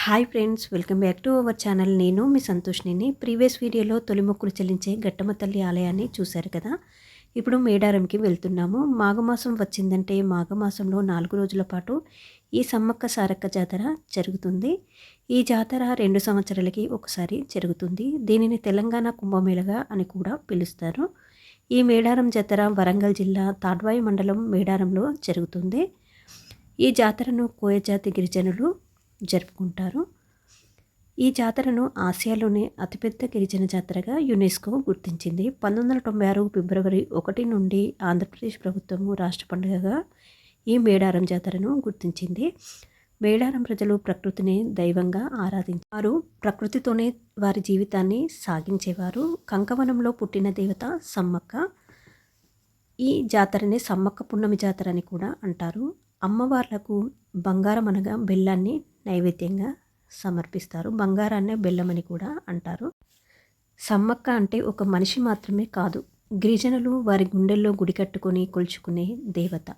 Hi friends, welcome back to our channel. నేను మీ సంతోష్ని. Previous వీడియోలో తొలి మొక్కులు చెల్లించే ఘట్టమ్మ తల్లి ఆలయాన్ని చూశారు కదా. ఇప్పుడు మేడారంకి వెళ్తున్నాము. మాఘమాసం వచ్చిందంటే మాఘమాసంలో 4 రోజుల పాటు ఈ సమ్మక్క సారక్క జాతర జరుగుతుంది. ఈ జాతర 2 సంవత్సరాలకి ఒకసారి జరుగుతుంది. దీనిని తెలంగాణ కుంభమేళగా అని కూడా పిలుస్తారు. ఈ మేడారం జాతర వరంగల్ జిల్లా తాడ్వాయి మండలం మేడారంలో జరుగుతుంది. ఈ జాతరను కోయ జాతి గిరిజనులు జరుపుకుంటారు. ఈ జాతరను ఆసియాలోనే అతిపెద్ద గిరిజన జాతరగా యునెస్కో గుర్తించింది. 1996 ఫిబ్రవరి 1 నుండి ఆంధ్రప్రదేశ్ ప్రభుత్వము రాష్ట్ర పండుగగా ఈ మేడారం జాతరను గుర్తించింది. మేడారం ప్రజలు ప్రకృతిని దైవంగా ఆరాధించారు. ప్రకృతితోనే వారి జీవితాన్ని సాగించేవారు. కంకవనంలో పుట్టిన దేవత సమ్మక్క. ఈ జాతరని సమ్మక్క పున్నమి జాతర అని కూడా అంటారు. అమ్మవార్లకు బంగారం అనగా బెల్లాన్ని నైవేద్యంగా సమర్పిస్తారు. బంగారాన్నే బెల్లం అని కూడా అంటారు. సమ్మక్క అంటే ఒక మనిషి మాత్రమే కాదు, గిరిజనులు వారి గుండెల్లో గుడి కట్టుకొని కొలుచుకునే దేవత.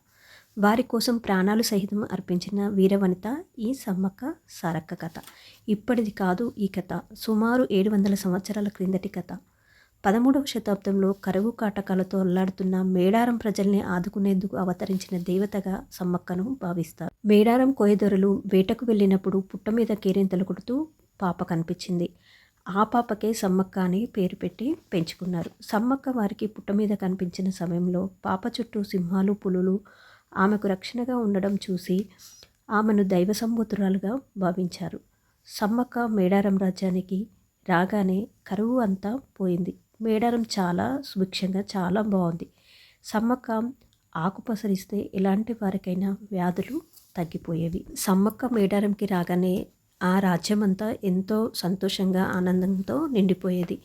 వారి కోసం ప్రాణాలు సహితం అర్పించిన వీరవనిత ఈ సమ్మక్క సారక్క కథ. ఇప్పటిది కాదు ఈ కథ, సుమారు 700 సంవత్సరాల క్రిందటి కథ. 13వ శతాబ్దంలో కరువు కాటకాలతో అల్లాడుతున్న మేడారం ప్రజల్ని ఆదుకునేందుకు అవతరించిన దేవతగా సమ్మక్కను భావిస్తారు. మేడారం కోయదొరలు వేటకు వెళ్ళినప్పుడు పుట్ట మీద కేరింతలు కొడుతూ పాప కనిపించింది. ఆ పాపకే సమ్మక్క అని పేరు పెట్టి పెంచుకున్నారు. సమ్మక్క వారికి పుట్ట మీద కనిపించిన సమయంలో పాప చుట్టూ సింహాలు, పులులు ఆమెకు రక్షణగా ఉండడం చూసి ఆమెను దైవ సంబూతురాలుగా భావించారు. సమ్మక్క మేడారం రాజ్యానికి రాగానే కరువు అంతా పోయింది. మేడారం చాలా సుభిక్షంగా చాలా బాగుంది. సమ్మక్క ఆకు పసరిస్తే ఎలాంటి వారికైనా వ్యాధులు తగ్గిపోయేవి. సమ్మక్క మేడారంకి రాగానే ఆ రాజ్యం అంతా ఎంతో సంతోషంగా ఆనందంతో నిండిపోయేది.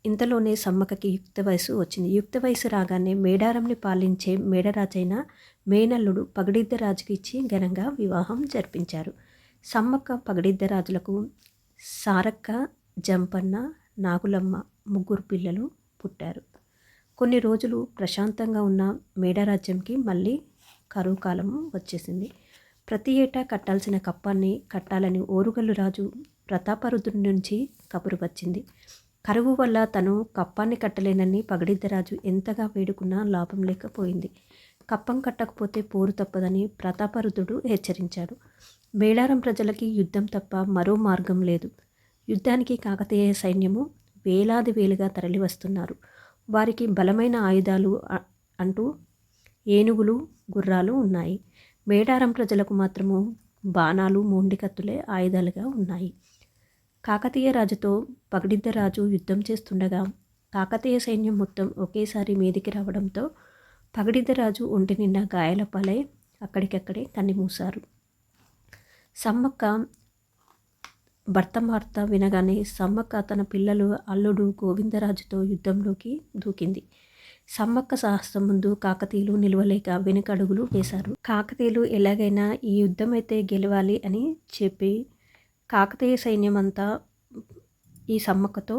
ఇంతలోనే సమ్మక్కకి యుక్త వయసు వచ్చింది. యుక్త వయసు రాగానే మేడారంని పాలించే మేడరాజైన మేనల్లుడు పగడిద్ద రాజుకి ఇచ్చి ఘనంగా వివాహం జరిపించారు. సమ్మక్క పగడిద్ద రాజులకు సారక్క, జంపన్న, నాగులమ్మ 3 పిల్లలు పుట్టారు. కొన్ని రోజులు ప్రశాంతంగా ఉన్న మేడరాజ్యంకి మళ్ళీ కరువు కాలం వచ్చేసింది. ప్రతి ఏటా కట్టాల్సిన కప్పాన్ని కట్టాలని ఓరుగల్లు రాజు ప్రతాపరుద్రుడి నుంచి కబురు వచ్చింది. కరువు వల్ల తను కప్పాన్ని కట్టలేనని పగడిద్దరాజు ఎంతగా వేడుకున్నా లాభం లేకపోయింది. కప్పం కట్టకపోతే పోరు తప్పదని ప్రతాపరుద్రుడు హెచ్చరించాడు. మేడారం ప్రజలకి యుద్ధం తప్ప మరో మార్గం లేదు. యుద్ధానికి కాకతీయ సైన్యము వేలాది వేలుగా తరలివస్తున్నారు. వారికి బలమైన ఆయుధాలు అంటూ ఏనుగులు, గుర్రాలు ఉన్నాయి. మేడారం ప్రజలకు మాత్రము బాణాలు, మొండికత్తులే ఆయుధాలుగా ఉన్నాయి. కాకతీయ రాజుతో పగడిద్ద రాజు యుద్ధం చేస్తుండగా కాకతీయ సైన్యం మొత్తం ఒకేసారి మీదికి రావడంతో పగడిద్ద రాజు ఒంటి నిండా గాయాల పాలై అక్కడికక్కడే కన్నిమూశారు. సమ్మక్క భర్త వార్త వినగానే సమ్మక్క తన పిల్లలు అల్లుడు గోవిందరాజుతో యుద్ధంలోకి దూకింది. సమ్మక్క సాహసం ముందు కాకతీయులు నిలవలేక వెనుకడుగులు వేశారు. కాకతీయులు ఎలాగైనా ఈ యుద్ధం అయితే గెలవాలి అని చెప్పి కాకతీయ సైన్యం అంతా ఈ సమ్మక్కతో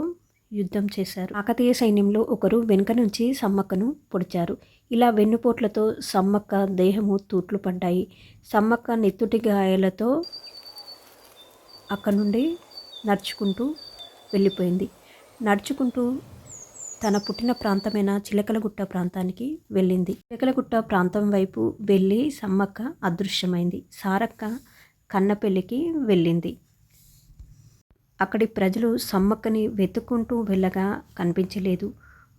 యుద్ధం చేశారు. కాకతీయ సైన్యంలో ఒకరు వెనుక నుంచి సమ్మక్కను పొడిచారు. ఇలా వెన్నుపోట్లతో సమ్మక్క దేహము తూట్లు పడ్డాయి. సమ్మక్క నెత్తుటి గాయాలతో అక్కడ నుండి నడుచుకుంటూ వెళ్ళిపోయింది. నడుచుకుంటూ తన పుట్టిన ప్రాంతమైన చిలకలగుట్ట ప్రాంతానికి వెళ్ళింది. చిలకలగుట్ట ప్రాంతం వైపు వెళ్ళి సమ్మక్క అదృశ్యమైంది. సారక్క కన్నపెల్లికి వెళ్ళింది. అక్కడి ప్రజలు సమ్మక్కని వెతుక్కుంటూ వెళ్ళగా కనిపించలేదు.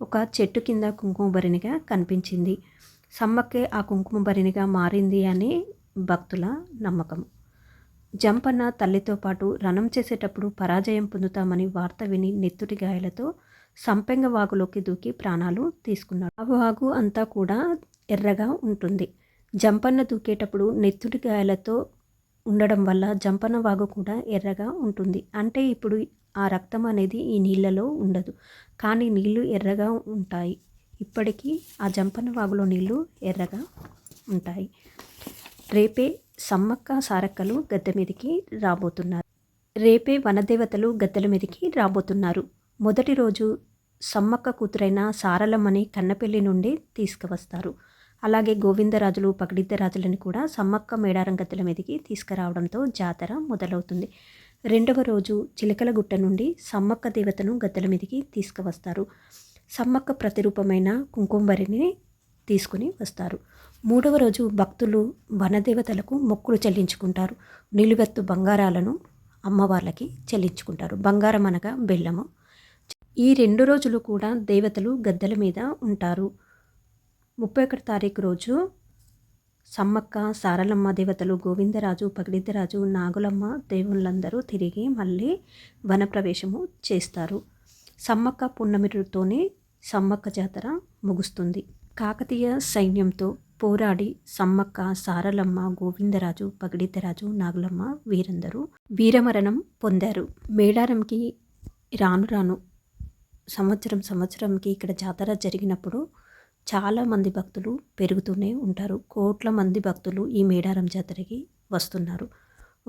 ఒక చెట్టు కింద కుంకుమ భరిణిగా కనిపించింది. సమ్మక్కే ఆ కుంకుమ భరిణిగా మారింది అని భక్తుల నమ్మకం. జంపన్న తల్లితో పాటు రణం చేసేటప్పుడు పరాజయం పొందుతామని వార్త విని నెత్తుటి గాయాలతో సంపెంగ వాగులోకి దూకి ప్రాణాలు తీసుకున్నాడు. ఆ వాగు అంతా కూడా ఎర్రగా ఉంటుంది. జంపన్న దూకేటప్పుడు నెత్తుటి గాయాలతో ఉండడం వల్ల జంపన్న వాగు కూడా ఎర్రగా ఉంటుంది. అంటే ఇప్పుడు ఆ రక్తం అనేది ఈ నీళ్ళలో ఉండదు, కానీ నీళ్లు ఎర్రగా ఉంటాయి. ఇప్పటికీ ఆ జంపన్న వాగులో నీళ్లు ఎర్రగా ఉంటాయి. రేపే సమ్మక్క సారక్కలు గద్దె మీదకి రాబోతున్నారు. రేపే వనదేవతలు గద్దెల మీదకి రాబోతున్నారు. మొదటి రోజు సమ్మక్క కూతురైన సారలమ్మని కన్నపెల్లి నుండి తీసుకువస్తారు. అలాగే గోవిందరాజులు పగడిద్దరాజులని కూడా సమ్మక్క మేడారం గద్దెల మీదకి తీసుకురావడంతో జాతర మొదలవుతుంది. రెండవ రోజు చిలకలగుట్ట నుండి సమ్మక్క దేవతను గద్దెల మీదకి తీసుకువస్తారు. సమ్మక్క ప్రతిరూపమైన కుంకుమరిని తీసుకుని వస్తారు. మూడవ రోజు భక్తులు వనదేవతలకు మొక్కులు చెల్లించుకుంటారు. నిలువెత్తు బంగారాలను అమ్మవార్లకి చెల్లించుకుంటారు. బంగారం అనగా బెల్లము. ఈ 2 రోజులు కూడా దేవతలు గద్దెల మీద ఉంటారు. 31 తారీఖు రోజు సమ్మక్క సారలమ్మ దేవతలు గోవిందరాజు పగడిద్దరాజు నాగులమ్మ దేవుళ్ళందరూ తిరిగి మళ్ళీ వనప్రవేశము చేస్తారు. సమ్మక్క పున్నమితోనే సమ్మక్క జాతర ముగుస్తుంది. కాకతీయ సైన్యంతో పోరాడి సమ్మక్క సారలమ్మ గోవిందరాజు పగడిద్దరాజు నాగులమ్మ వీరందరూ వీరమరణం పొందారు. మేడారంకి రాను రాను సంవత్సరంకి ఇక్కడ జాతర జరిగినప్పుడు చాలామంది భక్తులు పెరుగుతూనే ఉంటారు. కోట్ల మంది భక్తులు ఈ మేడారం జాతరకి వస్తున్నారు.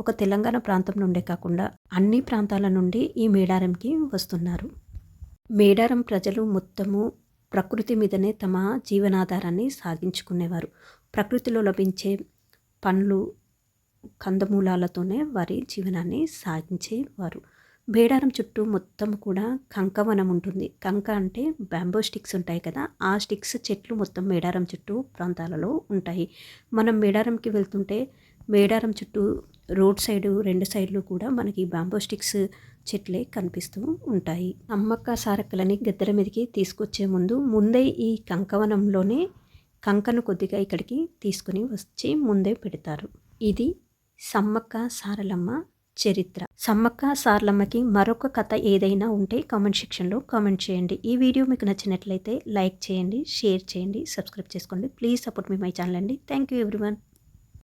ఒక తెలంగాణ ప్రాంతం నుండే కాకుండా అన్ని ప్రాంతాల నుండి ఈ మేడారంకి వస్తున్నారు. మేడారం ప్రజలు మొత్తము ప్రకృతి మీదనే తమ జీవనాధారాన్ని సాగించుకునేవారు. ప్రకృతిలో లభించే పండ్లు కందమూలాలతోనే వారి జీవనాన్ని సాగించేవారు. మేడారం చుట్టూ మొత్తం కూడా కంకవనం ఉంటుంది. కంక అంటే బ్యాంబో స్టిక్స్ ఉంటాయి కదా, ఆ స్టిక్స్ చెట్లు మొత్తం మేడారం చుట్టూ ప్రాంతాలలో ఉంటాయి. మనం మేడారంకి వెళ్తుంటే మేడారం చుట్టూ రోడ్ సైడు 2 సైడ్లు కూడా మనకి బ్యాంబో స్టిక్స్ చెట్లే కనిపిస్తూ ఉంటాయి. సమ్మక్క సారక్కలని గద్దెల మీదకి తీసుకొచ్చే ముందే ఈ కంకవనంలోనే కంకను కొద్దిగా ఇక్కడికి తీసుకుని వచ్చి ముందే పెడతారు. ఇది సమ్మక్క సారలమ్మ చరిత్ర. సమ్మక్క సారలమ్మకి మరొక కథ ఏదైనా ఉంటే కామెంట్ సెక్షన్లో కామెంట్ చేయండి. ఈ వీడియో మీకు నచ్చినట్లయితే లైక్ చేయండి, షేర్ చేయండి, సబ్స్క్రైబ్ చేసుకోండి. Please support me my channel అండి. Thank you everyone.